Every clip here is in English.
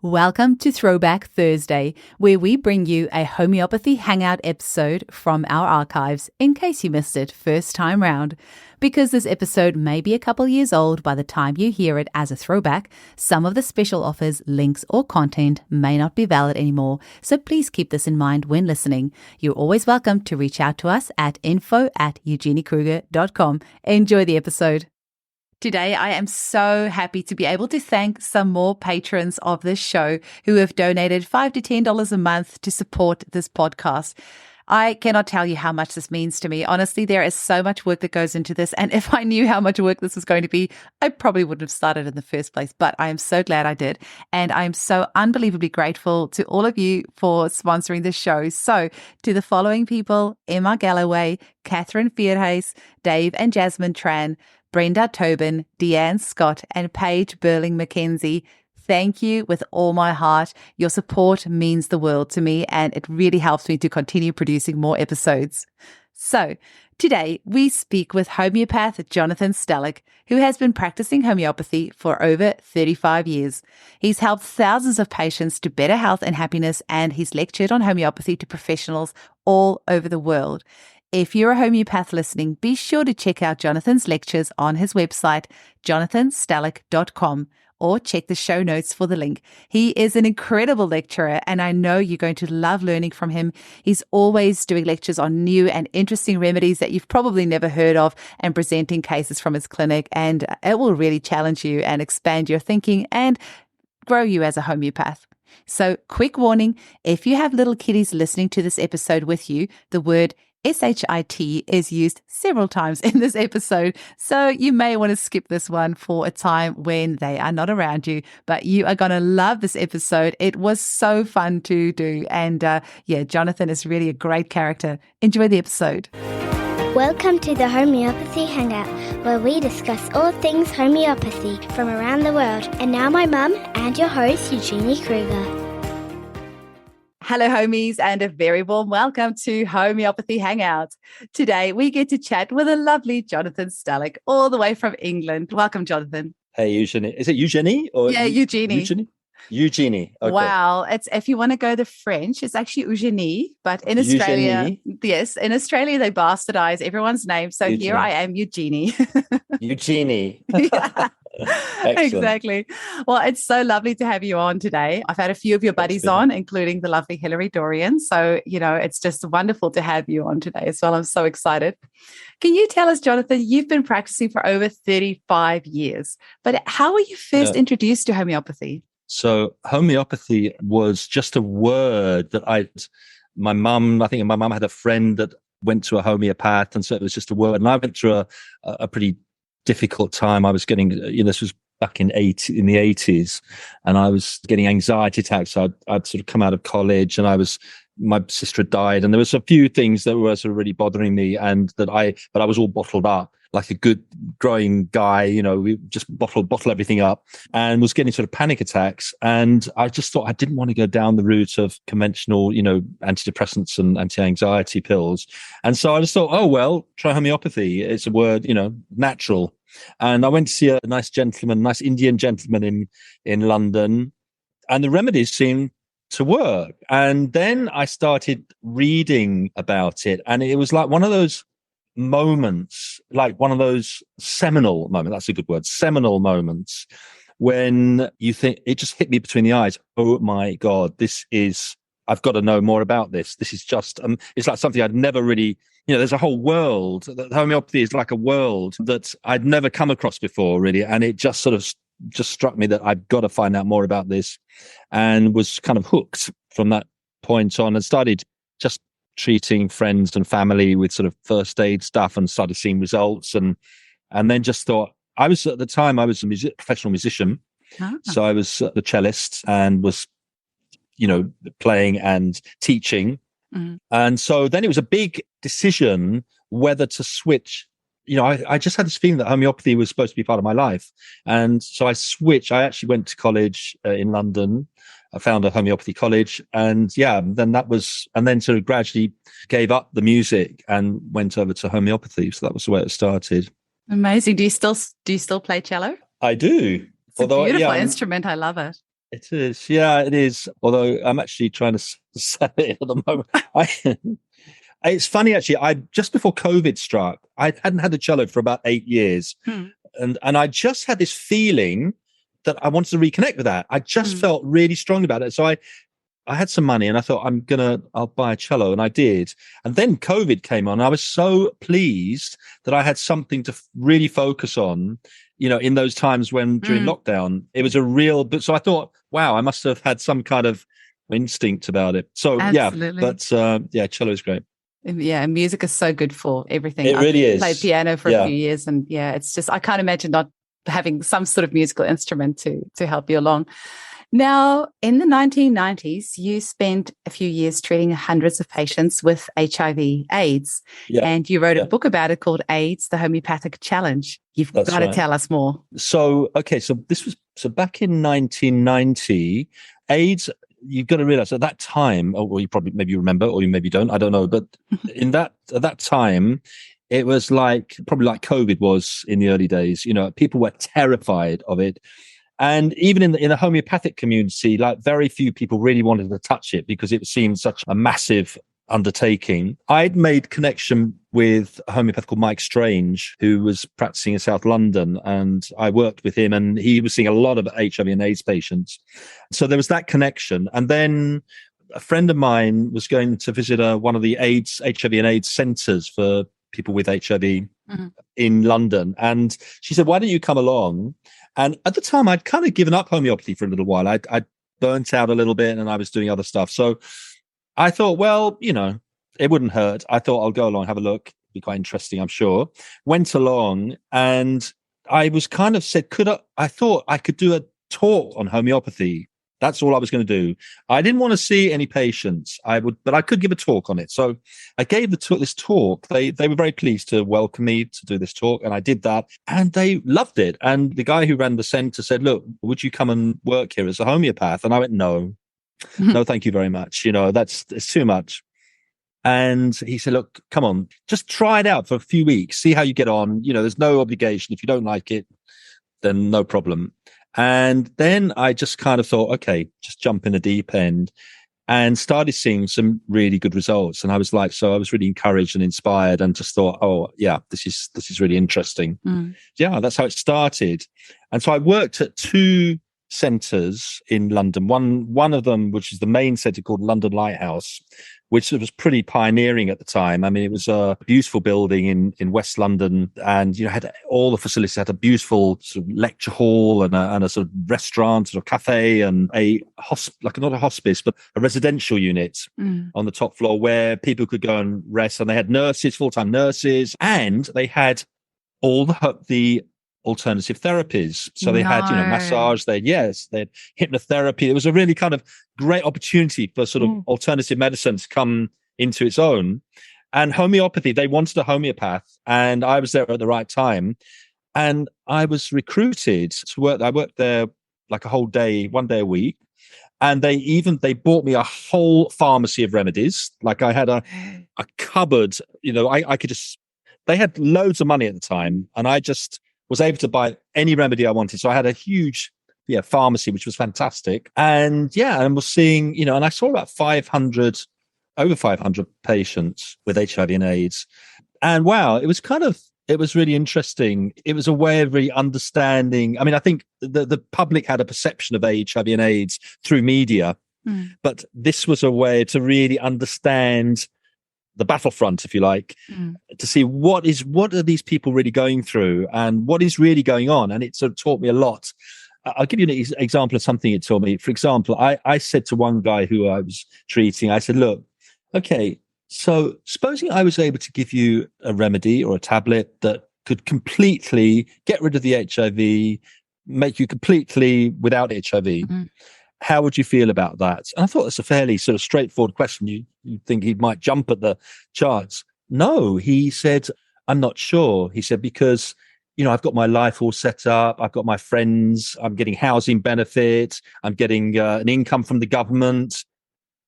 Welcome to Throwback Thursday, where we bring you a homeopathy hangout episode from our archives in case you missed it first time round. Because this episode may be a couple years old by the time you hear it as a throwback, some of the special offers, links, or content may not be valid anymore, so please keep this in mind when listening. You're always welcome to reach out to us at info@eugeniekruger.com. Enjoy the episode. Today, I am so happy to be able to thank some more patrons of this show who have donated $5 to $10 a month to support this podcast. I cannot tell you how much this means to me. Honestly, there is so much work that goes into this. And if I knew how much work this was going to be, I probably wouldn't have started in the first place. But I am so glad I did. And I am so unbelievably grateful to all of you for sponsoring this show. So to the following people: Emma Galloway, Catherine Vierhuis, Dave and Jasmine Tran, Brenda Tobin, Deanne Scott, and Paige Burling McKenzie. Thank you with all my heart. Your support means the world to me, and it really helps me to continue producing more episodes. So, today we speak with homeopath Jonathan Stallick, who has been practicing homeopathy for over 35 years. He's helped thousands of patients to better health and happiness, and he's lectured on homeopathy to professionals all over the world. If you're a homeopath listening, be sure to check out Jonathan's lectures on his website, jonathanstallick.com, or check the show notes for the link. He is an incredible lecturer, and I know you're going to love learning from him. He's always doing lectures on new and interesting remedies that you've probably never heard of and presenting cases from his clinic, and it will really challenge you and expand your thinking and grow you as a homeopath. So, quick warning, if you have little kiddies listening to this episode with you, the word SHIT is used several times in this episode, so you may want to skip this one for a time when they are not around you, but you are going to love this episode. It was so fun to do, and Jonathan is really a great character. Enjoy the episode. Welcome to the Homeopathy Hangout, where we discuss all things homeopathy from around the world. And now my mum and your host, Eugenie Kruger. Hello, homies, and a very warm welcome to Homeopathy Hangout. Today, we get to chat with a lovely Jonathan Stallick, all the way from England. Welcome, Jonathan. Hey, Eugenie. Is it Eugenie? Or yeah, Eugenie. Eugenie. Okay. Wow. It's, if you want to go the French, it's actually Eugenie, but in Australia, yes, in Australia, they bastardize everyone's name. So Eugenie. Here I am, Eugenie. Eugenie. Exactly. Well, it's so lovely to have you on today. I've had a few of your buddies on, including the lovely Hilary Dorian. So, it's just wonderful to have you on today as well. I'm so excited. Can you tell us, Jonathan, you've been practicing for over 35 years, but how were you first introduced to homeopathy? So homeopathy was just a word that I think my mum had a friend that went to a homeopath, and so it was just a word. And I went through a pretty difficult time. I was getting, this was back in the 80s, and I was getting anxiety attacks. I'd sort of come out of college, and my sister had died, and there was a few things that were sort of really bothering me, but I was all bottled up like a good growing guy. We just bottle everything up, and was getting sort of panic attacks. And I just thought I didn't want to go down the route of conventional, antidepressants and anti-anxiety pills. And so I just thought, oh, well, try homeopathy. It's a word, natural. And I went to see a nice Indian gentleman in London, and the remedies seemed to work. And then I started reading about it, and it was like one of those moments, like one of those seminal moments. That's a good word. Seminal moments when you think, it just hit me between the eyes. Oh my God, I've got to know more about this. This is just, it's like something I'd never really, there's a whole world. Homeopathy is like a world that I'd never come across before, really. And it just sort of just struck me that I've got to find out more about this, and was kind of hooked from that point on, and started just treating friends and family with sort of first aid stuff, and started seeing results, and then just thought, at the time I was a professional musician. So I was the cellist and was playing and teaching. And so then it was a big decision whether to switch. I just had this feeling that homeopathy was supposed to be part of my life, and so I switched. I actually went to college in London. I found a homeopathy college, and then sort of gradually gave up the music and went over to homeopathy. So that was the way it started. Amazing. Do you still play cello? I do. It's a beautiful instrument. I love it. It is. Yeah, it is. Although I'm actually trying to sell it at the moment. It's funny, actually. I just before COVID struck, I hadn't had a cello for about 8 years. And I just had this feeling that I wanted to reconnect with that. I just felt really strong about it. So I had some money and I thought I'll buy a cello, and I did. And then COVID came on. I was so pleased that I had something to really focus on, in those times when during lockdown, it was a real, but so I thought, wow, I must have had some kind of instinct about it. So Absolutely. Cello is great. Yeah, music is so good for everything. It really is. I played piano for a few years, and it's just, I can't imagine not having some sort of musical instrument to help you along. Now, in the 1990s, you spent a few years treating hundreds of patients with HIV/AIDS, and you wrote a book about it called AIDS, the Homeopathic Challenge. You've got to tell us more. So this was back in 1990, AIDS. You've got to realize at that time, or you probably maybe you remember, or you maybe don't, I don't know, but at that time, it was probably like COVID was in the early days. People were terrified of it. And even in the homeopathic community, very few people really wanted to touch it because it seemed such a massive undertaking. I'd made connection with a homeopath called Mike Strange, who was practicing in South London, and I worked with him, and he was seeing a lot of HIV and AIDS patients. So there was that connection. And then a friend of mine was going to visit one of the HIV and AIDS centres for people with HIV in London. And she said, why don't you come along? And at the time, I'd kind of given up homeopathy for a little while. I'd burnt out a little bit and I was doing other stuff. So I thought, well, it wouldn't hurt. I thought I'll go along, have a look. It'd be quite interesting, I'm sure. Went along and I was kind of said, I thought I could do a talk on homeopathy. That's all I was going to do. I didn't want to see any patients. But I could give a talk on it. So I gave this talk. They were very pleased to welcome me to do this talk, and I did that, and they loved it. And the guy who ran the centre said, "Look, would you come and work here as a homeopath?" And I went, "No, no, thank you very much. It's too much." And he said, "Look, come on, just try it out for a few weeks, see how you get on. There's no obligation. If you don't like it, then no problem." And then I just kind of thought, okay, just jump in the deep end, and started seeing some really good results. And I was I was really encouraged and inspired, and just thought, oh yeah, this is really interesting. Yeah, that's how it started. And so I worked at 2 centres in London. One of them, which is the main centre called London Lighthouse, which was pretty pioneering at the time. I mean, it was a beautiful building in West London, and had all the facilities. Had a beautiful sort of lecture hall and a sort of restaurant, sort of cafe, and not a hospice, but a residential unit on the top floor where people could go and rest. And they had nurses, full-time nurses, and they had all the alternative therapies. So they had, massage, they had hypnotherapy. It was a really kind of great opportunity for sort of alternative medicine to come into its own. And homeopathy, they wanted a homeopath, and I was there at the right time. And I was recruited to work. I worked there like a whole day, 1 day a week. And they bought me a whole pharmacy of remedies. Like I had a cupboard, I could just, they had loads of money at the time, and I just was able to buy any remedy I wanted. So I had a huge pharmacy, which was fantastic. And and was seeing, and I saw about over 500 patients with HIV and AIDS. And wow, it was really interesting. It was a way of really understanding. I mean, I think the public had a perception of HIV and AIDS through media, but this was a way to really understand the battlefront, if you like, to see what are these people really going through and what is really going on. And it sort of taught me a lot. I'll give you an example of something it taught me. For example, I said to one guy who I was treating, I said, look, okay, so supposing I was able to give you a remedy or a tablet that could completely get rid of the HIV, make you completely without HIV, how would you feel about that? And I thought that's a fairly sort of straightforward question. You'd think he might jump at the charts. No, he said, I'm not sure. He said, because, I've got my life all set up. I've got my friends. I'm getting housing benefits. I'm getting an income from the government.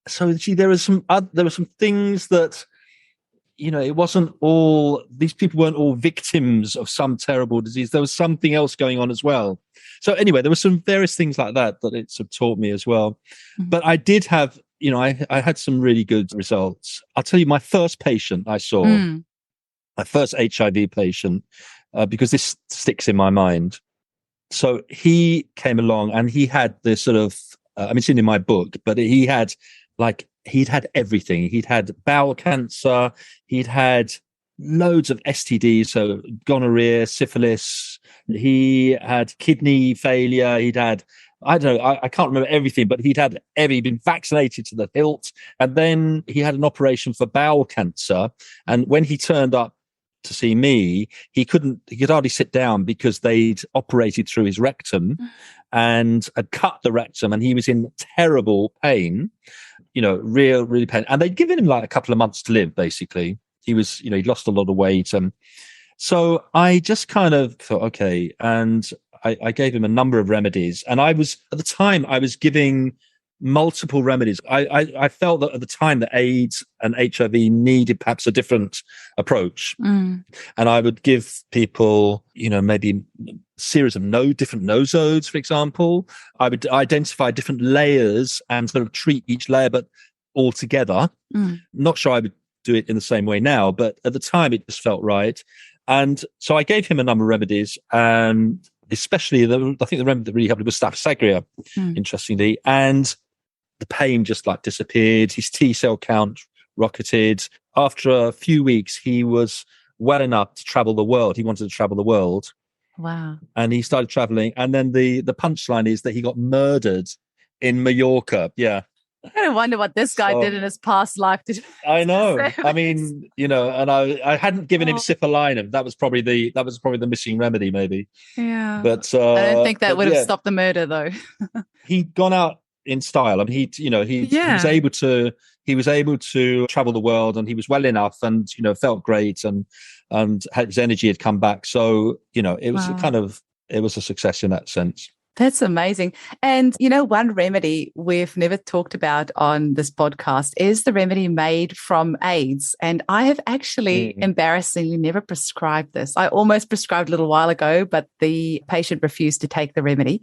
So there were some things that it wasn't all, these people weren't all victims of some terrible disease. There was something else going on as well. So anyway, there were some various things like that it's taught me as well. Mm-hmm. But I did have, I had some really good results. I'll tell you, my first patient I saw, my first HIV patient, because this sticks in my mind. So he came along and he had this sort of, it's in my book, but he'd had everything. He'd had bowel cancer. He'd had loads of STDs, so gonorrhea, syphilis. He had kidney failure. He'd had, I don't know, I can't remember everything, but he'd been vaccinated to the hilt. And then he had an operation for bowel cancer. And when he turned up to see me, he could hardly sit down because they'd operated through his rectum and had cut the rectum, and he was in terrible pain, really pain. And they'd given him like a couple of months to live, basically. He was, he'd lost a lot of weight. So I just kind of thought, okay. And I gave him a number of remedies. And at the time, I was giving multiple remedies. I felt that at the time that AIDS and HIV needed perhaps a different approach. And I would give people, maybe a series of different nosodes, for example. I would identify different layers and sort of treat each layer, but all together. Not sure I would do it in the same way now, but at the time it just felt right. And so I gave him a number of remedies, and especially I think the remedy that really helped was Staph aureus, interestingly. And the pain just like disappeared. His T cell count rocketed. After a few weeks, he was well enough to travel the world. He wanted to travel the world. Wow. And he started traveling. And then the punchline is that he got murdered in Mallorca. Yeah. I wonder what this guy did in his past life. I know. And I hadn't given him cipalinum. That was probably the missing remedy, maybe. Yeah. But I don't think that would have stopped the murder, though. He'd gone out in style. He was able to travel the world, and he was well enough, and felt great, and his energy had come back. So it was it was a success in that sense. That's amazing. And, one remedy we've never talked about on this podcast is the remedy made from AIDS. And I have actually embarrassingly never prescribed this. I almost prescribed a little while ago, but the patient refused to take the remedy,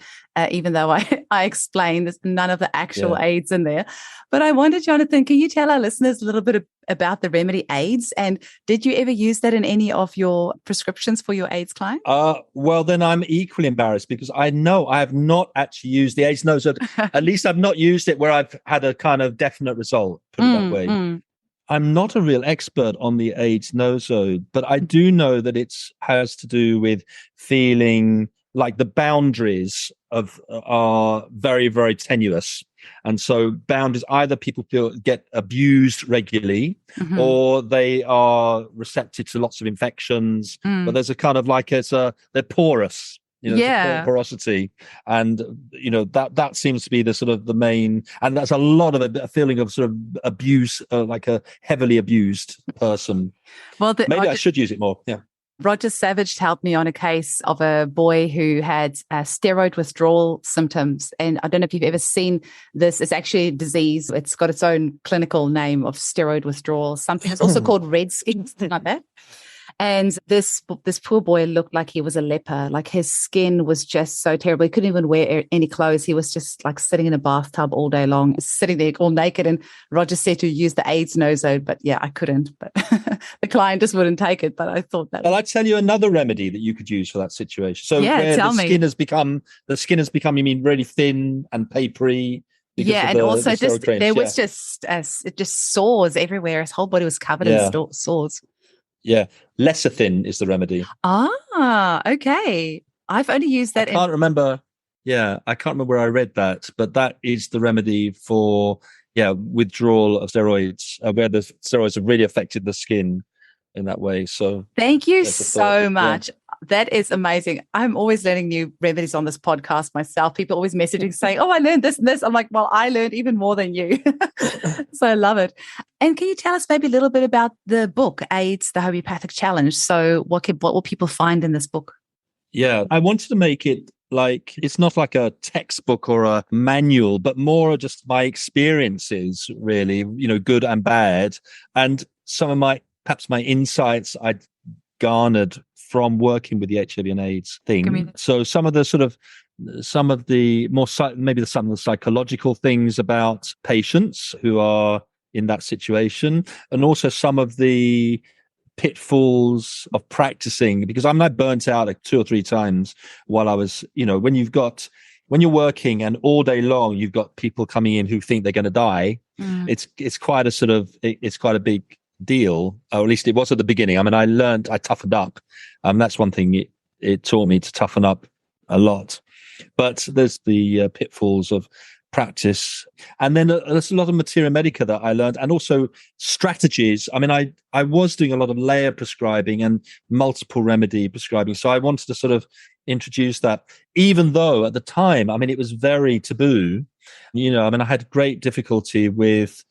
even though I explained there's none of the actual AIDS in there. But I wonder, Jonathan, can you tell our listeners a little bit about the remedy AIDS? And did you ever use that in any of your prescriptions for your AIDS client? Well, then I'm equally embarrassed, because I know I have not actually used the AIDS nosode. At least I've not used it where I've had a kind of definite result, put it that way. I'm not a real expert on the AIDS nosode, but I do know that it has to do with feeling like the boundaries are very, very tenuous. And so boundaries, either people get abused regularly, or they are receptive to lots of infections, but there's a kind of like they're porous. Porosity, and that seems to be the sort of the main, and that's a lot of a feeling of sort of abuse, like a heavily abused person. Well, maybe I should use it more. Yeah. Roger Savage helped me on a case of a boy who had steroid withdrawal symptoms. And I don't know if you've ever seen this. It's actually a disease. It's got its own clinical name of steroid withdrawal. Something it's also called red skin, something like that. And this poor boy looked like he was a leper. Like his skin was just so terrible. He couldn't even wear any clothes. He was just like sitting in a bathtub all day long, sitting there all naked. And Roger said to use the AIDS nosode, but I couldn't. But the client just wouldn't take it. But I thought that. Well, I'd tell you another remedy that you could use for that situation. So where the skin has become, you mean, really thin and papery. And also there was just sores everywhere. His whole body was covered in sores. Yeah, lecithin is the remedy. Ah, okay. I've only used that. I can't remember where I read that, but that is the remedy for withdrawal of steroids, where the steroids have really affected the skin in that way. So thank you so much. Yeah. That is amazing. I'm always learning new remedies on this podcast myself. People always messaging saying, I learned this and this. I'm like, well, I learned even more than you. So I love it. And can you tell us maybe a little bit about the book, AIDS, the Homeopathic Challenge? So what will people find in this book? Yeah, I wanted to make it like, it's not like a textbook or a manual, but more just my experiences, really, good and bad, and some of my perhaps my insights I'd garnered from working with the HIV and AIDS thing. So some of the more maybe some of the psychological things about patients who are in that situation, and also some of the pitfalls of practicing, because I'm not burnt out like 2 or 3 times while I was, when you're working and all day long you've got people coming in who think they're going to die. It's quite a big deal, or at least it was at the beginning. I mean, I toughened up. That's one thing it taught me, to toughen up a lot. But there's the pitfalls of practice, and then there's a lot of materia medica that I learned, and also strategies. I mean, I was doing a lot of layer prescribing and multiple remedy prescribing, so I wanted to sort of introduce that, even though at the time, I mean, it was very taboo. I mean, I had great difficulty with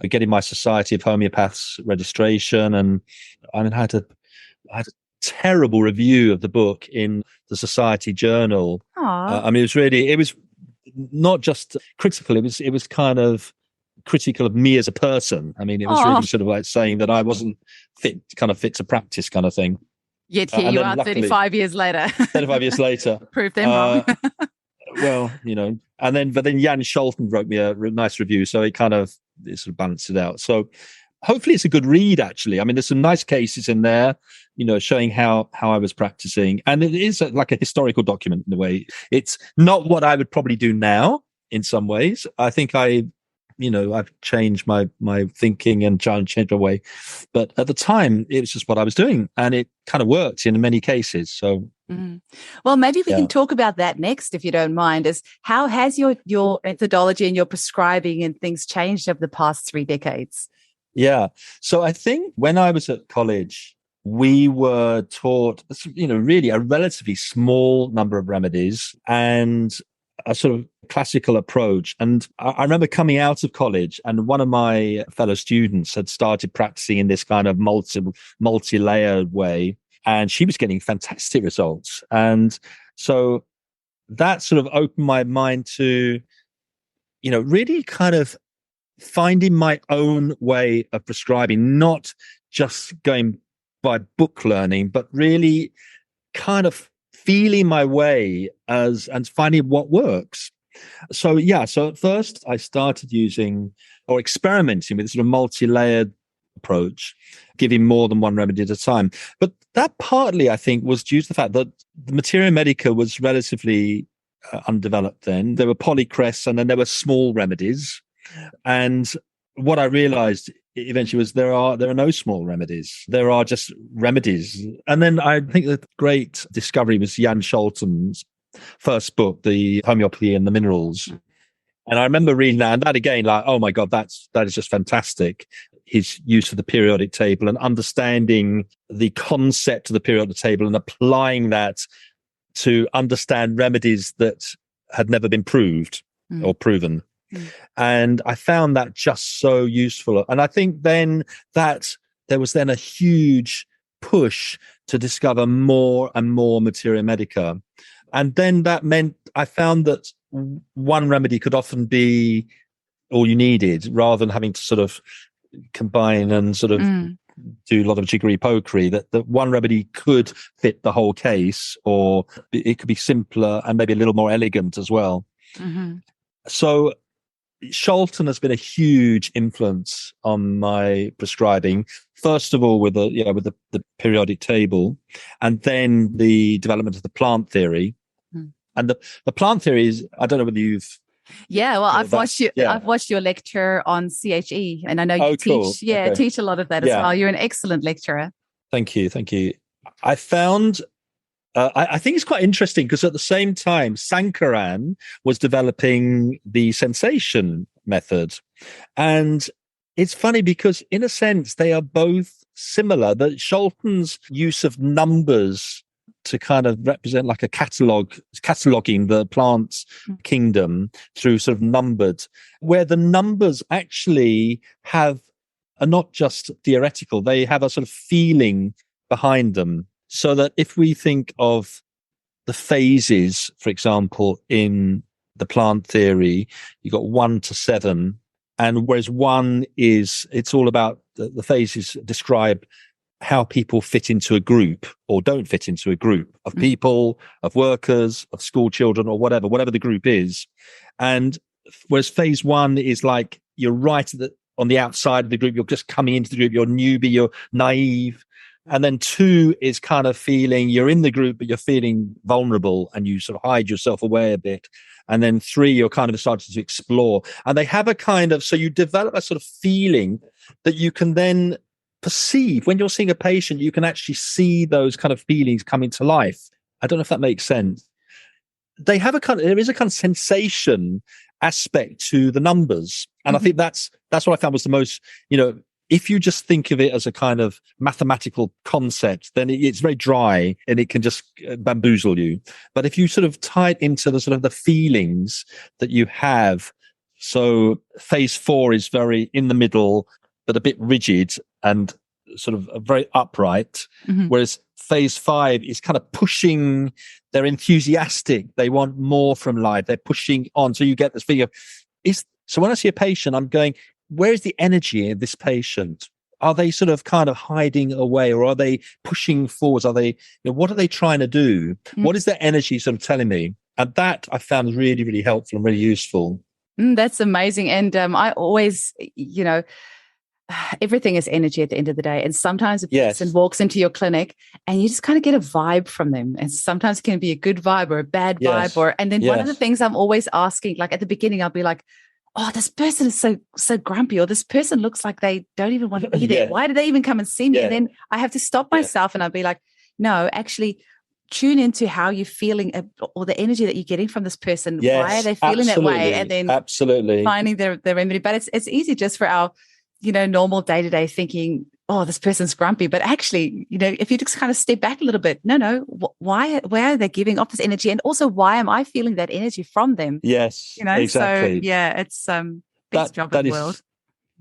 getting my Society of Homeopaths registration, and I mean, I had a terrible review of the book in the Society Journal. I mean, it was not just critical, it was kind of critical of me as a person. I mean, it was really sort of like saying that I wasn't fit to practice kind of thing. Yet here you are, 35 years later. 35 years later. Prove them wrong. Well, but then Jan Scholten wrote me a nice review, so it sort of balanced it out. So hopefully it's a good read, actually. I mean, there's some nice cases in there, showing how I was practicing. And it is like a historical document in a way. It's not what I would probably do now in some ways. I think I've changed my thinking and changed my way. But at the time, it was just what I was doing. And it kind of worked in many cases. So, well, maybe we can talk about that next, if you don't mind, is how has your methodology and your prescribing and things changed over the past 3 decades? Yeah. So I think when I was at college, we were taught, really a relatively small number of remedies and a sort of classical approach. And I remember coming out of college, and one of my fellow students had started practicing in this kind of multi-layered way, and she was getting fantastic results. And so that sort of opened my mind to, really kind of finding my own way of prescribing, not just going by book learning, but really kind of feeling my way and finding what works. So at first I started using or experimenting with sort of multi-layered approach, giving more than one remedy at a time. But that partly, I think, was due to the fact that the materia medica was relatively undeveloped then. There were polycrests, and then there were small remedies. And what I realized eventually was there are no small remedies. There are just remedies. And then I think the great discovery was Jan Scholten's first book, The Homeopathy and the Minerals. And I remember reading that, and that again, like, oh my God, that is just fantastic. His use of the periodic table and understanding the concept of the periodic table and applying that to understand remedies that had never been proved or proven. And I found that just so useful. And I think then that there was then a huge push to discover more and more materia medica. And then that meant I found that one remedy could often be all you needed, rather than having to sort of combine and sort of do a lot of jiggery pokery, that one remedy could fit the whole case, or it could be simpler and maybe a little more elegant as well. So Scholten has been a huge influence on my prescribing. First of all, with the periodic table, and then the development of the plant theory. And the plant theory is, I don't know whether you've. Yeah, well, I've watched your lecture on CHE, and I know you teach. Cool. Teach a lot of that as well. You're an excellent lecturer. Thank you. I found. I think it's quite interesting because at the same time, Sankaran was developing the sensation method. And it's funny because in a sense, they are both similar. That Scholten's use of numbers to kind of represent like a cataloging the plant's kingdom through sort of numbered, where the numbers actually are not just theoretical, they have a sort of feeling behind them. So that if we think of the phases, for example, in the plant theory, you've got 1 to 7, And whereas one is, it's all about the phases describe how people fit into a group or don't fit into a group of people, of workers, of school children, or whatever the group is. And whereas phase one is like you're right on the outside of the group, you're just coming into the group, you're newbie, you're naive. And then two is kind of feeling you're in the group, but you're feeling vulnerable and you sort of hide yourself away a bit. And then three, you're kind of starting to explore. And they have a kind of, so you develop a sort of feeling that you can then perceive when you're seeing a patient, you can actually see those kind of feelings coming to life. I don't know if that makes sense. They have there is a kind of sensation aspect to the numbers. And I think that's what I found was the most, if you just think of it as a kind of mathematical concept, then it's very dry and it can just bamboozle you. But if you sort of tie it into the sort of the feelings that you have, so phase 4 is very in the middle, but a bit rigid and sort of very upright. Whereas phase 5 is kind of pushing, they're enthusiastic. They want more from life. They're pushing on. So you get this feeling of, so when I see a patient, I'm going, where is the energy in this patient? Are they sort of kind of hiding away or are they pushing forwards? Are they, what are they trying to do? What is their energy sort of telling me? And that I found really, really helpful and really useful. That's amazing. And I always, everything is energy at the end of the day. And sometimes a person walks into your clinic and you just kind of get a vibe from them. And sometimes it can be a good vibe or a bad vibe. And then one of the things I'm always asking, like at the beginning, I'll be like, oh, this person is so grumpy, or this person looks like they don't even want to be there. Why did they even come and see me? And then I have to stop myself and I'll be like, no, actually tune into how you're feeling or the energy that you're getting from this person. Why are they feeling that way? And then finding the remedy. But it's easy just for our, normal day-to-day thinking, oh, this person's grumpy. But actually, if you just kind of step back a little bit, why are they giving off this energy? And also, why am I feeling that energy from them? Yes, exactly. So, it's best job in the world.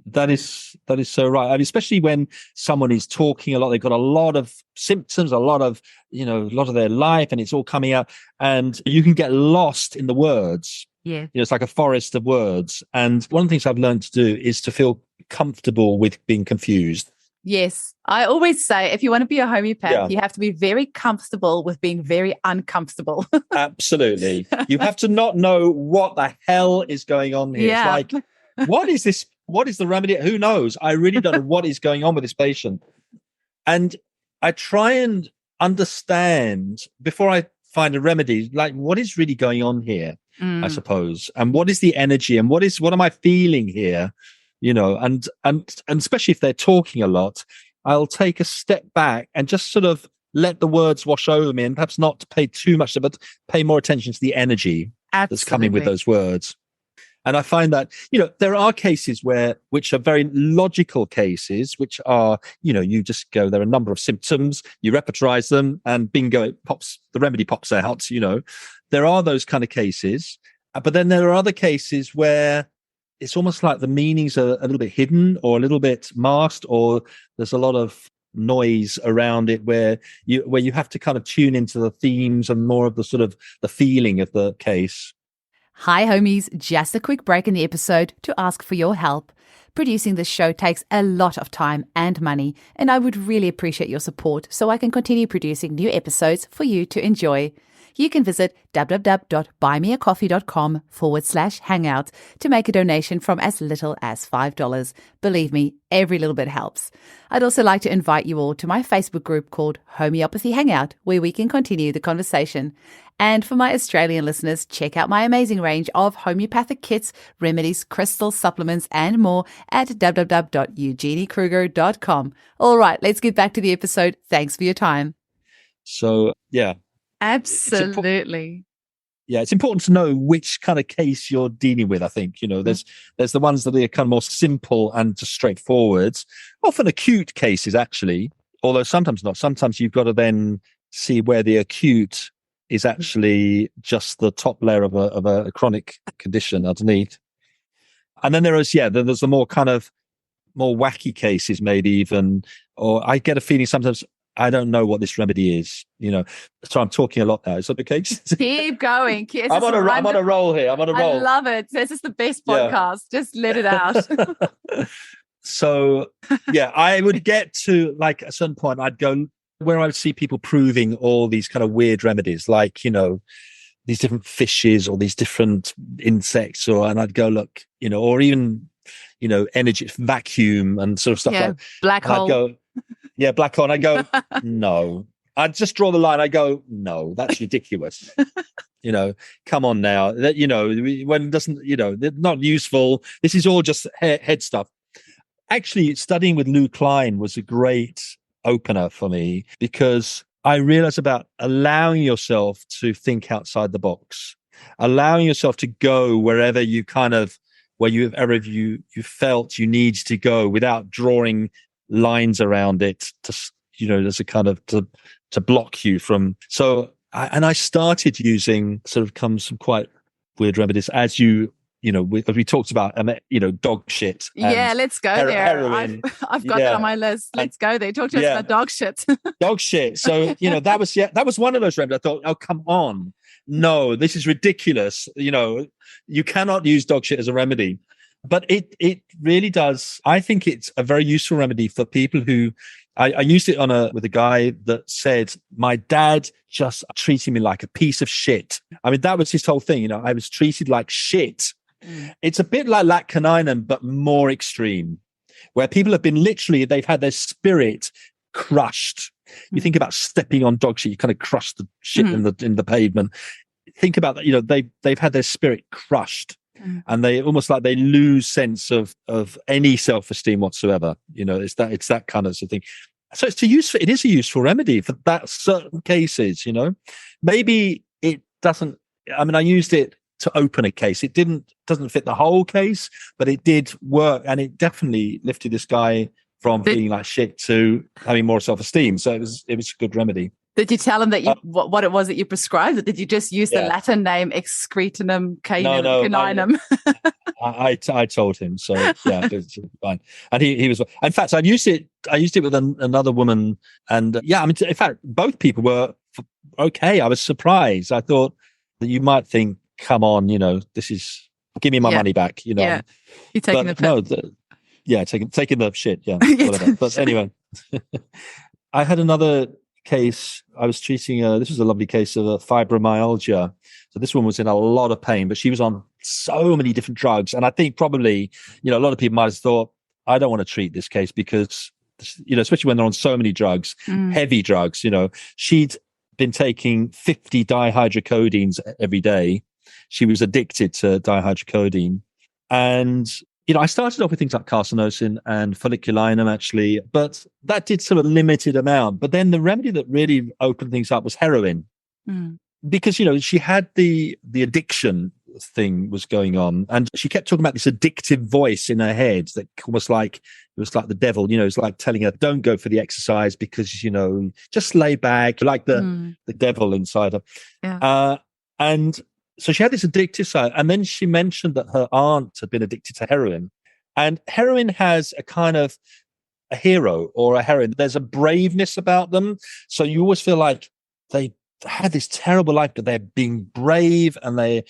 That is so right. I mean, especially when someone is talking a lot, they've got a lot of symptoms, a lot of their life, and it's all coming out, and you can get lost in the words. Yeah. It's like a forest of words. And one of the things I've learned to do is to feel comfortable with being confused. Yes. I always say, if you want to be a homeopath, you have to be very comfortable with being very uncomfortable. Absolutely. You have to not know what the hell is going on here. Yeah. It's like, what is this? What is the remedy? Who knows? I really don't know what is going on with this patient. And I try and understand before I find a remedy, like what is really going on here, I suppose. And what is the energy and what am I feeling here? And especially if they're talking a lot, I'll take a step back and just sort of let the words wash over me and perhaps not pay too much, but pay more attention to the energy that's coming with those words. And I find that, there are cases which are very logical cases, which are, you just go, there are a number of symptoms, you repertorize them and bingo, the remedy pops out, There are those kind of cases. But then there are other cases where it's almost like the meanings are a little bit hidden or a little bit masked, or there's a lot of noise around it where you have to kind of tune into the themes and more of the sort of the feeling of the case. Hi, homies. Just a quick break in the episode to ask for your help. Producing this show takes a lot of time and money, and I would really appreciate your support so I can continue producing new episodes for you to enjoy. You can visit www.buymeacoffee.com/hangout to make a donation from as little as $5. Believe me, every little bit helps. I'd also like to invite you all to my Facebook group called Homeopathy Hangout, where we can continue the conversation. And for my Australian listeners, check out my amazing range of homeopathic kits, remedies, crystals, supplements, and more at www.eugeniekruger.com. All right, let's get back to the episode. Thanks for your time. So, yeah. Absolutely. It's important to know which kind of case you're dealing with. I think, there's the ones that are kind of more simple and just straightforward, often acute cases, actually, although sometimes not. Sometimes you've got to then see where the acute is actually just the top layer of a chronic condition underneath. And then there's the more kind of more wacky cases, maybe even, or I get a feeling sometimes I don't know what this remedy is, So I'm talking a lot now. Is that okay? Keep going. I'm on a roll here. I'm on a roll. I love it. This is the best podcast. Yeah. Just let it out. So, I would get to like at a certain point, I'd go where I would see people proving all these kind of weird remedies, like, these different fishes or these different insects, and I'd go, look, or even, energy, vacuum and sort of stuff like black hole. I'd go, black hole. And I go, no. I'd just draw the line. I go, no, that's ridiculous. Come on now. That, when it doesn't, they're not useful. This is all just head stuff. Actually, studying with Lou Klein was a great opener for me, because I realized about allowing yourself to think outside the box, allowing yourself to go wherever you felt you need to go without drawing lines around it there's a kind of to block you from. So I started using some quite weird remedies, as we talked about, dog shit. Let's go there. Heroin. I've got that on my list. Let's go there. Talk to us about dog shit. Dog shit. So, that was one of those remedies. I thought, oh, come on. No, this is ridiculous. You cannot use dog shit as a remedy. But it really does. I think it's a very useful remedy for people who, I used it with a guy that said, my dad just treated me like a piece of shit. I mean, that was his whole thing. I was treated like shit. It's a bit like laccaninum, but more extreme, where people have been they've had their spirit crushed. You think about stepping on dog shit, you kind of crush the shit in the pavement. Think about that, they've had their spirit crushed, and they almost like they lose sense of any self-esteem whatsoever. It's that kind of thing. So it is a useful remedy for that certain cases. Maybe it doesn't. I mean, I used it to open a case. It doesn't fit the whole case, but it did work, and it definitely lifted this guy from feeling like shit to having more self-esteem. So it was a good remedy. Did you tell him that what it was that you prescribed? Or did you just use the Latin name excretinum caninum? I told him. So it's fine. And he was. In fact, I used it with another woman, and in fact, both people were okay. I was surprised. I thought that you might think, come on, this is, give me my money back. You're taking the pill. Taking the shit. Whatever. But anyway, I had another case. I was treating this was a lovely case of fibromyalgia. So this one was in a lot of pain, but she was on so many different drugs. And I think probably, a lot of people might have thought, I don't want to treat this case because, especially when they're on so many drugs, heavy drugs, she'd been taking 50 dihydrocodeines every day. She was addicted to dihydrocodeine. And, I started off with things like carcinosin and folliculinum, actually, but that did sort of limited amount. But then the remedy that really opened things up was heroin. Because, she had the addiction thing was going on, and she kept talking about this addictive voice in her head that was like, it was like the devil, it's like telling her, don't go for the exercise because, just lay back, like the devil inside her. And so she had this addictive side, and then she mentioned that her aunt had been addicted to heroin, and heroin has a kind of a hero or a heroine. There's a braveness about them. So you always feel like they had this terrible life, but they're being brave, and they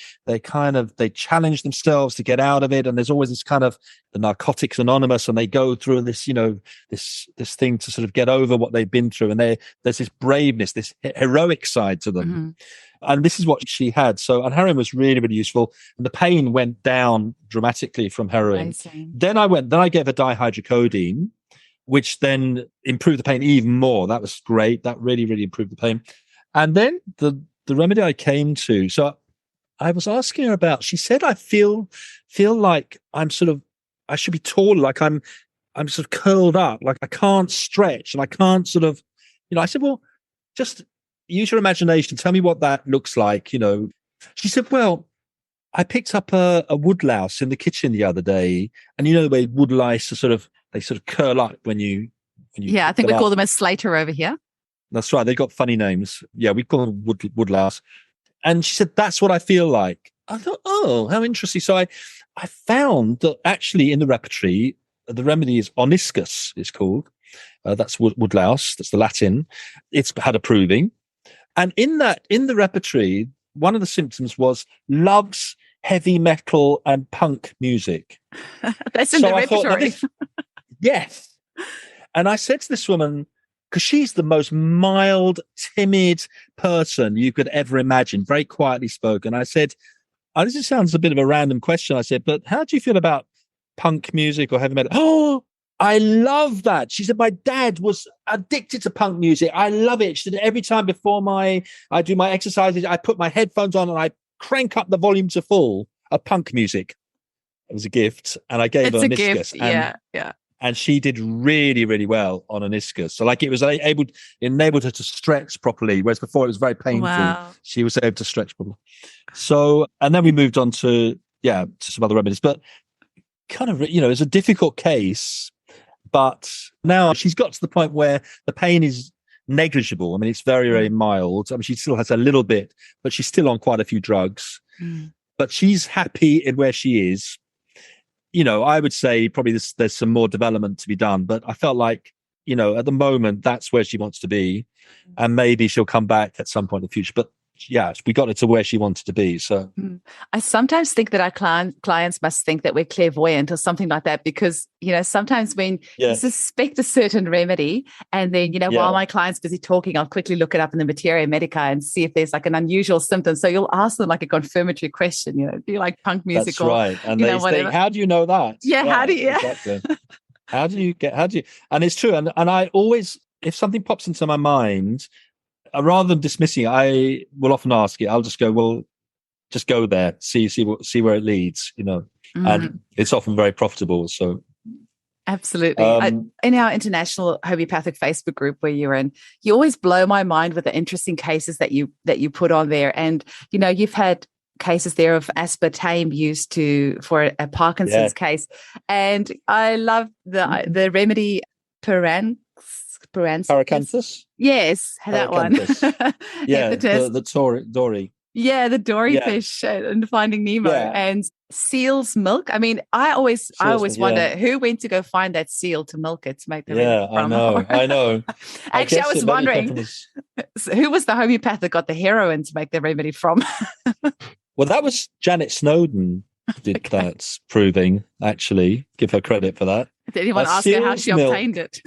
challenge themselves to get out of it. And there's always this kind of the Narcotics Anonymous, and they go through this, this thing to sort of get over what they've been through. And there's this braveness, this heroic side to them. Mm-hmm. And this is what she had. So, and heroin was really, really useful. And the pain went down dramatically from heroin. Amazing. Then I gave her dihydrocodeine, which then improved the pain even more. That was great. That really, really improved the pain. And then the remedy I came to, so I was asking her about, she said, I feel like I should be taller, like I'm sort of curled up, like I can't stretch, and I can't sort of, I said, well, just use your imagination. Tell me what that looks like, She said, well, I picked up a woodlouse in the kitchen the other day, and the way woodlice are they sort of curl up when you yeah, I think we call them a slater over here. That's right. They've got funny names. Yeah, we call them woodlouse. And she said, that's what I feel like. I thought, oh, how interesting. So I found that actually in the repertory, the remedy is oniscus, it's called. That's Woodlouse. That's the Latin. It's had approving. And in the repertory, one of the symptoms was loves heavy metal and punk music. That's in the repertory. Yes. And I said to this woman, because she's the most mild, timid person you could ever imagine, very quietly spoken. I said, oh, this sounds a bit of a random question. I said, but how do you feel about punk music or heavy metal? Oh, I love that. She said, my dad was addicted to punk music. I love it. She said, every time before I do my exercises, I put my headphones on and I crank up the volume to full of punk music. It was a gift. And I gave her a meniscus. Yeah. And she did really, really well on a meniscus. So it was enabled her to stretch properly, whereas before it was very painful. Wow. She was able to stretch properly. So, and then we moved on to some other remedies, but kind of, it's a difficult case, but now she's got to the point where the pain is negligible. I mean, it's very, very mild. I mean, she still has a little bit, but she's still on quite a few drugs, but she's happy in where she is. I would say probably there's some more development to be done, but I felt like, at the moment, that's where she wants to be. And maybe she'll come back at some point in the future. But yeah, we got it to where she wanted to be. So I sometimes think that our clients must think that we're clairvoyant or something like that, because, sometimes when you suspect a certain remedy and then, while my client's busy talking, I'll quickly look it up in the Materia Medica and see if there's like an unusual symptom. So you'll ask them like a confirmatory question, do you like punk music? That's right. And they say, how do you know that? Yeah. Right, how do you? Exactly. How do you? And it's true. And I always, if something pops into my mind, rather than dismissing it, I will often ask it. I'll just go, well, just go there, see where it leads, and it's often very profitable. So, absolutely. In our international homeopathic Facebook group where you're in, you always blow my mind with the interesting cases that you put on there, and you've had cases there of aspartame used for a Parkinson's case, and I love the remedy Paracanthus? Yes, that one. Yeah, the dory. Yeah, the dory fish in Finding Nemo and seal's milk. I mean, I always wonder who went to go find that seal to milk it to make the remedy from. I know. Actually, I was wondering who was the homeopath that got the heroin to make the remedy from. Well, that was Janet Snowden did that proving, actually. Give her credit for that. Did anyone ask her how she obtained it?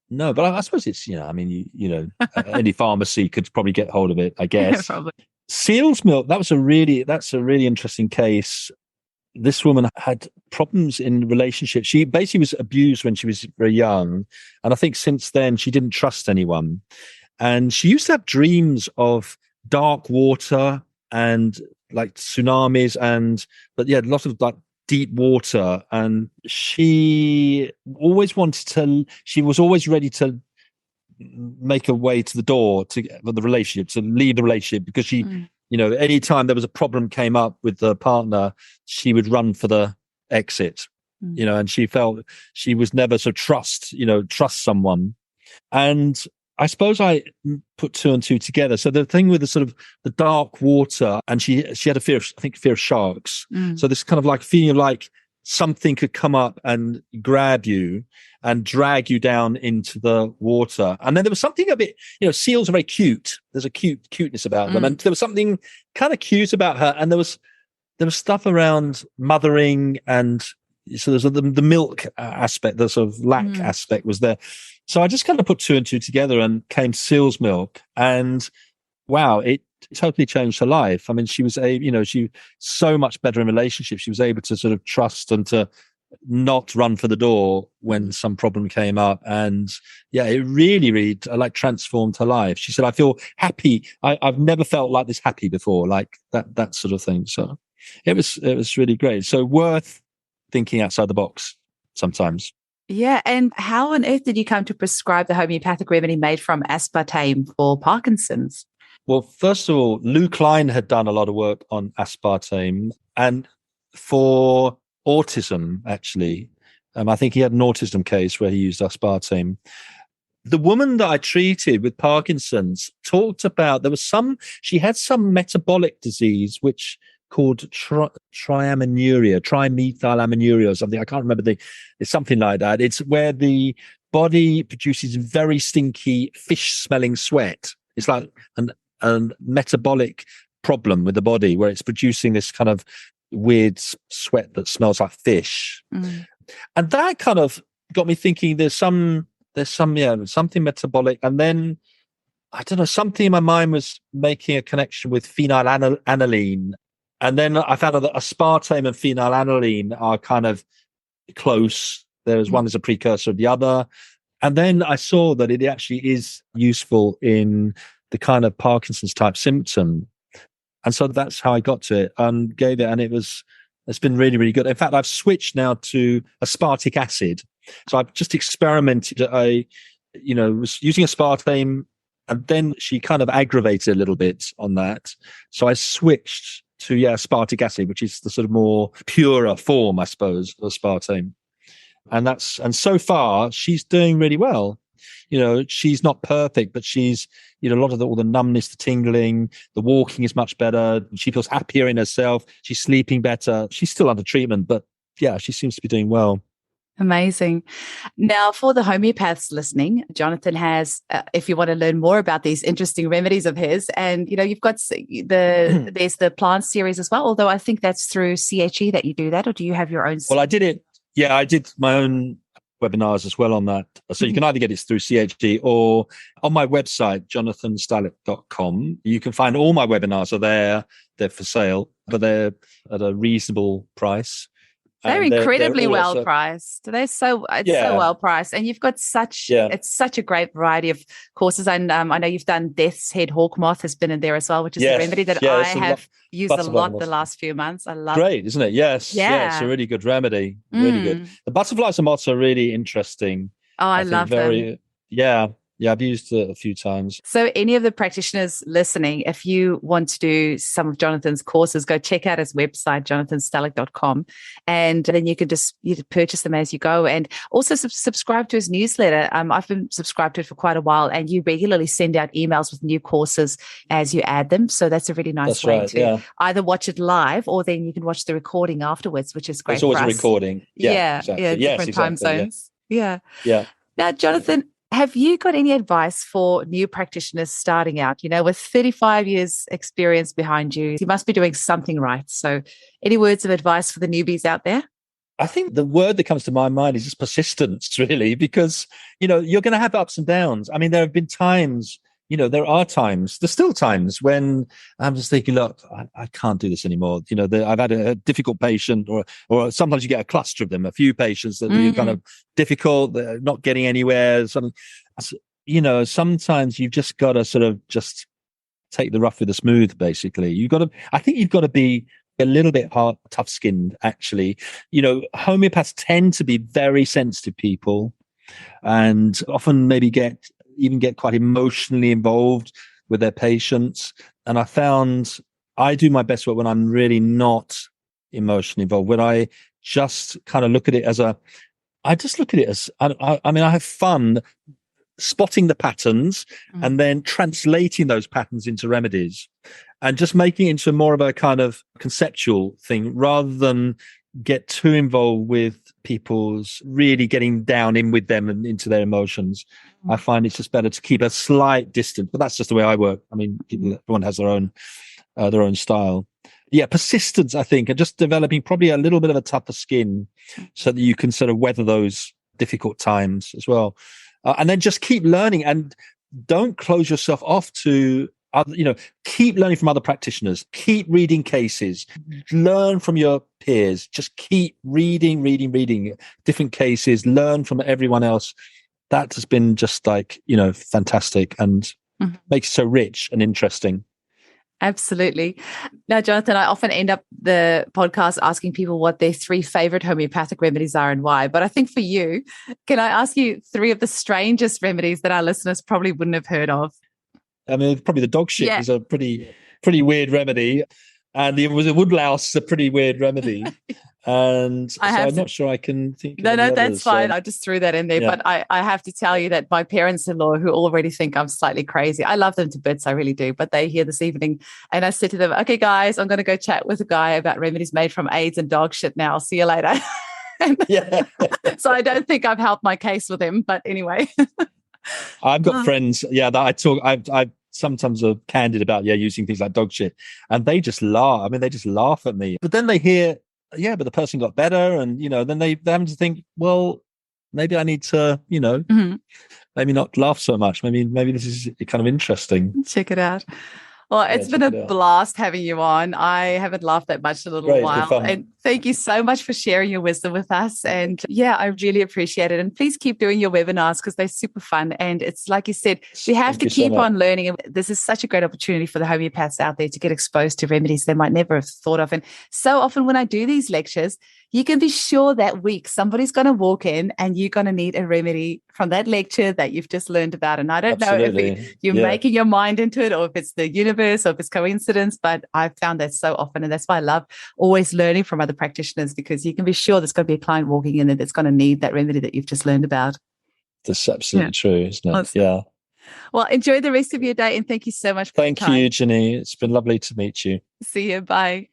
No, but I suppose it's, any pharmacy could probably get hold of it, I guess. Probably. Seal's milk, that's a really interesting case. This woman had problems in relationships. She basically was abused when she was very young. And I think since then she didn't trust anyone. And she used to have dreams of dark water and like tsunamis but a lot of like deep water, and she was always ready to make her way to the door for the relationship, to leave the relationship, because she any time there was a problem came up with the partner, she would run for the exit, and she felt she was never so trust someone. And I suppose I put two and two together. So the thing with the sort of the dark water, and she had a fear of sharks. So this kind of like feeling of like something could come up and grab you and drag you down into the water. And then there was something a bit, seals are very cute. There's a cuteness about them. And there was something kind of cute about her. And there was stuff around mothering, and so there's the milk aspect, the sort of lack aspect was there. So I just kind of put two and two together and came to seal's milk, and wow, it totally changed her life. I mean, she was she so much better in relationships. She was able to sort of trust and to not run for the door when some problem came up. And it really, really like transformed her life. She said, I feel happy. I've never felt like this happy before, like that sort of thing. So it was really great. So worth thinking outside the box sometimes. Yeah. And how on earth did you come to prescribe the homeopathic remedy made from aspartame for Parkinson's? Well, first of all, Lou Klein had done a lot of work on aspartame, and for autism, actually. I think he had an autism case where he used aspartame. The woman that I treated with Parkinson's talked about she had some metabolic disease which called trimethylaminoria or something. I can't remember it's something like that. It's where the body produces very stinky fish-smelling sweat. It's like a metabolic problem with the body where it's producing this kind of weird sweat that smells like fish. And that kind of got me thinking there's something metabolic. And then I don't know, something in my mind was making a connection with phenylalanine. And then I found out that aspartame and phenylalanine are kind of close. There's one is a precursor of the other. And then I saw that it actually is useful in the kind of Parkinson's type symptom. And so that's how I got to it and gave it. And it's been really, really good. In fact, I've switched now to aspartic acid. So I've just experimented. I was using aspartame, and then she kind of aggravated a little bit on that. So I switched to aspartic acid, which is the sort of more purer form, I suppose, of aspartame. And so far she's doing really well. She's not perfect, but she's, a lot of all the numbness, the tingling, the walking is much better. She feels happier in herself. She's sleeping better. She's still under treatment, but yeah, she seems to be doing well. Amazing. Now, for the homeopaths listening, Jonathan has, if you want to learn more about these interesting remedies of his, and you've got there's the plant series as well. Although I think that's through CHE that you do that, or do you have your own? Well, I did it. Yeah, I did my own webinars as well on that. So you can either get it through CHG or on my website, jonathanstallick.com. You can find all my webinars are there. They're for sale, but they're at a reasonable price. They're incredibly well priced. It's so well priced, and you've got it's such a great variety of courses. And I know you've done Death's Head Hawk Moth has been in there as well, which is a remedy that I have used a lot the last few months. I love Great, isn't it? Yes. Yeah, it's a really good remedy. Really good. The butterflies and moths are really interesting. Oh, I love them. Yeah. Yeah, I've used it a few times. So any of the practitioners listening, if you want to do some of Jonathan's courses, go check out his website, jonathanstallick.com, and then you can just purchase them as you go. And also subscribe to his newsletter. I've been subscribed to it for quite a while, and you regularly send out emails with new courses as you add them. So that's a really nice way to either watch it live, or then you can watch the recording afterwards, which is great. It's always for a recording. Yeah, exactly. Different time zones. Yeah. Now, Jonathan, have you got any advice for new practitioners starting out? With 35 years experience behind you, you must be doing something right. So any words of advice for the newbies out there? I think the word that comes to my mind is just persistence, really, because, you're going to have ups and downs. I mean, there have been times, there's still times when I'm just thinking, look, I can't do this anymore. I've had a difficult patient or sometimes you get a cluster of them, a few patients that are kind of difficult, they're not getting anywhere. Sometimes you've just got to sort of just take the rough with the smooth, basically. I think you've got to be a little bit tough-skinned, actually. Homeopaths tend to be very sensitive people and often maybe get quite emotionally involved with their patients. And I found I do my best work when I'm really not emotionally involved, when I just kind of look at it as I have fun spotting the patterns and then translating those patterns into remedies and just making it into more of a kind of conceptual thing rather than get too involved with people's really getting down in with them and into their emotions. I find it's just better to keep a slight distance, but that's just the way I work. I mean, everyone has their own style. Yeah, persistence, I think, and just developing probably a little bit of a tougher skin so that you can sort of weather those difficult times as well. And then just keep learning and don't close yourself off to keep learning from other practitioners, keep reading cases, learn from your peers, just keep reading different cases, learn from everyone else. That has been just fantastic and makes it so rich and interesting. Absolutely. Now, Jonathan, I often end up the podcast asking people what their 3 favorite homeopathic remedies are and why. But I think for you, can I ask you 3 of the strangest remedies that our listeners probably wouldn't have heard of? I mean, probably the dog shit is a pretty weird remedy. And it was a woodlouse, a pretty weird remedy. And so I'm not sure I can think of No, any that's others, fine. I just threw that in there. Yeah. But I have to tell you that my parents-in-law, who already think I'm slightly crazy, I love them to bits, I really do. But they here this evening, and I said to them, okay, guys, I'm going to go chat with a guy about remedies made from AIDS and dog shit now. I'll see you later. Yeah. So I don't think I've helped my case with him. But anyway. I've got friends, that I talk, I sometimes are candid about, using things like dog shit. And they just laugh. I mean, they just laugh at me. But then they hear, but the person got better. And, then they're having to think, well, maybe I need to, maybe not laugh so much. Maybe this is kind of interesting. Check it out. Well, it's been a blast having you on. I haven't laughed that much in a little while. And thank you so much for sharing your wisdom with us. And I really appreciate it. And please keep doing your webinars because they're super fun. And it's like you said, we have to keep on learning. And this is such a great opportunity for the homeopaths out there to get exposed to remedies they might never have thought of. And so often when I do these lectures, you can be sure that week somebody's going to walk in and you're going to need a remedy from that lecture that you've just learned about. And I don't know if you're making your mind into it or if it's the universe or if it's coincidence, but I've found that so often. And that's why I love always learning from other practitioners, because you can be sure there's going to be a client walking in that's going to need that remedy that you've just learned about. That's absolutely true, isn't it? Awesome. Yeah. Well, enjoy the rest of your day and thank you so much for your time. Thank you, Jenny. It's been lovely to meet you. See you. Bye.